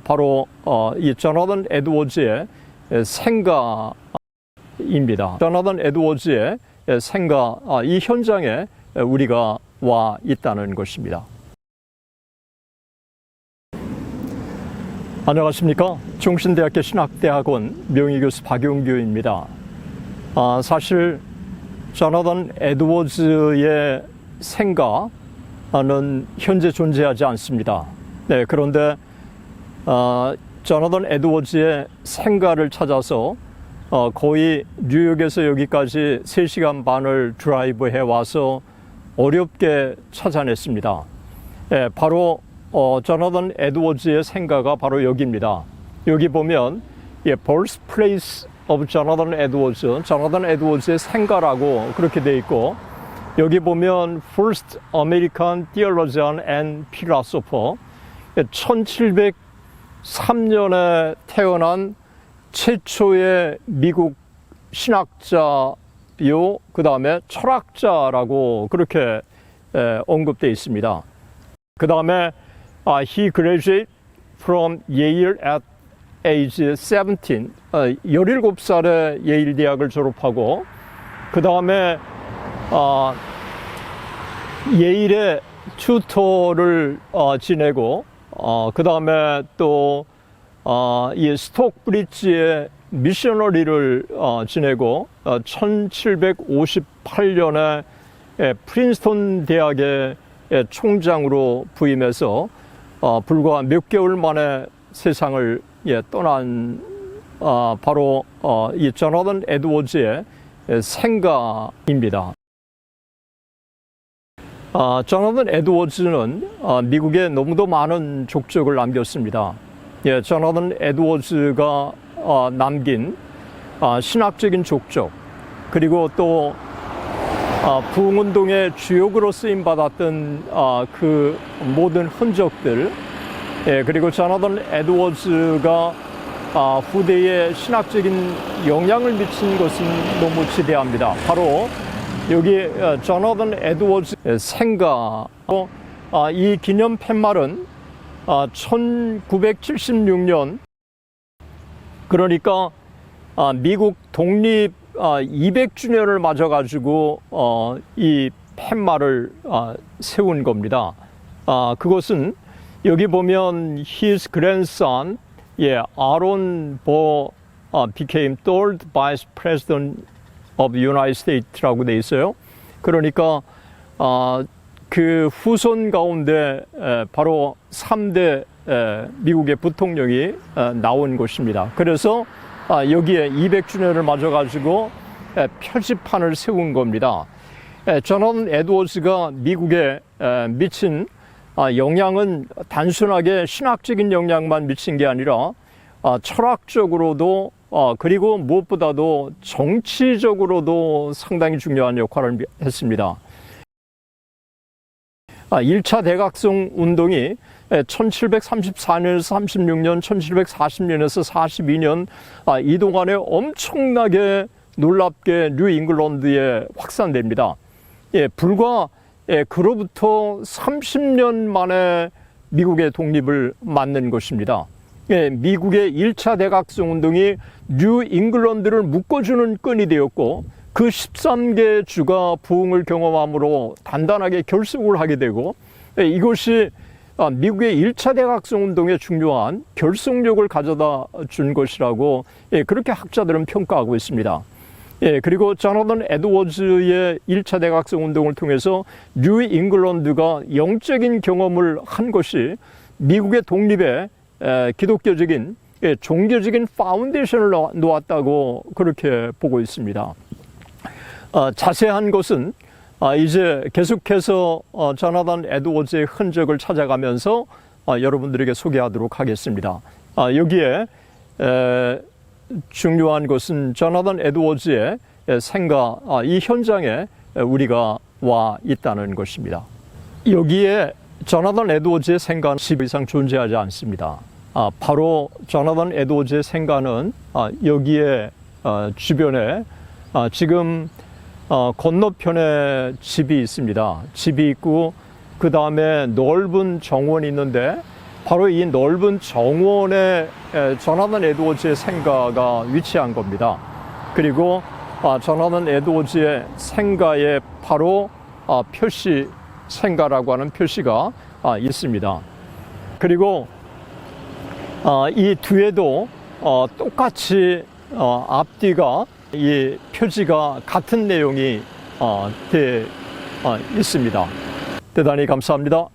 바로 이 조나단 에드워즈의 생가입니다. 조나단 에드워즈의 생가, 이 현장에 우리가 와 있다는 것입니다. 안녕하십니까? 중신대학교 신학대학원 명의교수 박용규입니다. 사실 조나단 에드워즈의 생가는 현재 존재하지 않습니다. 네, 그런데 조나단 에드워즈의 생가를 찾아서 거의 뉴욕에서 여기까지 3시간 반을 드라이브 해와서 어렵게 찾아냈습니다. 네, 바로 조나단 에드워즈의 생가가 바로 여기입니다. 여기 보면 Birthplace of Jonathan Edwards, 조나단 에드워즈의 생가라고 그렇게 돼 있고, 여기 보면 First American Theologian and Philosopher, 1703년에 태어난 최초의 미국 신학자요, 그 다음에 철학자라고 그렇게 언급되어 있습니다. 그 다음에 he graduated from Yale at age 17, 17살에 예일 대학을 졸업하고, 그 다음에 예일의 튜터를 지내고, 그 다음에 또 이 스톡브리지의 미셔너리를 지내고, 1758년에 프린스턴 대학의 총장으로 부임해서 불과 몇 개월 만에 세상을 떠난 바로 이 조나단 에드워즈의 생가입니다. 조나단 에드워즈는 미국에 너무도 많은 족적을 남겼습니다. 조나단 에드워즈가 남긴 신학적인 족적, 그리고 또 부흥운동의 주역으로 쓰임받았던 그 모든 흔적들, 그리고 조나단 에드워즈가 후대에 신학적인 영향을 미친 것은 너무 지대합니다. 바로 여기 조나단 에드워즈 생가, 이 기념 팻말은 1976년, 그러니까 미국 독립 200주년을 맞아가지고 이 팻말을 세운 겁니다. 그것은 여기 보면 his grandson, 아론 보 became third vice president of the United States라고 돼 있어요. 그러니까 그 후손 가운데 바로 3대 미국의 부통령이 나온 곳입니다. 그래서 여기에 200주년을 맞아가지고 표지판을 세운 겁니다. 조나단 에드워즈가 미국에 미친 영향은 단순하게 신학적인 영향만 미친 게 아니라 철학적으로도, 그리고 무엇보다도 정치적으로도 상당히 중요한 역할을 했습니다. 1차 대각성 운동이 1734년에서 36년, 1740년에서 42년 이 동안에 엄청나게 놀랍게 뉴 잉글랜드에 확산됩니다. 불과 그로부터 30년 만에 미국의 독립을 맞는 것입니다. 미국의 1차 대각성 운동이 뉴 잉글랜드를 묶어주는 끈이 되었고, 그 13개 주가 부흥을 경험함으로 단단하게 결속을 하게 되고, 이것이 미국의 1차 대각성 운동에 중요한 결속력을 가져다 준 것이라고 그렇게 학자들은 평가하고 있습니다. 그리고 조나단 에드워즈의 1차 대각성 운동을 통해서 뉴 잉글랜드가 영적인 경험을 한 것이 미국의 독립에 기독교적인, 종교적인 파운데이션을 놓았다고 그렇게 보고 있습니다. 자세한 것은 이제 계속해서 조나단 에드워즈의 흔적을 찾아가면서 여러분들에게 소개하도록 하겠습니다. 여기에 중요한 것은 조나단 에드워즈의 생가, 이 현장에 우리가 와 있다는 것입니다. 여기에 조나단 에드워즈의 생가는 10 이상 존재하지 않습니다. 바로 조나단 에드워즈의 생가는 여기에 주변에 지금 건너편에 집이 있습니다. 집이 있고, 그 다음에 넓은 정원이 있는데, 바로 이 넓은 정원에 조나단 에드워즈의 생가가 위치한 겁니다. 그리고 조나단 에드워즈의 생가에 바로 표시, 생가라고 하는 표시가 있습니다. 그리고 이 뒤에도 똑같이 앞뒤가 이 표지가 같은 내용이 되어 있습니다. 대단히 감사합니다.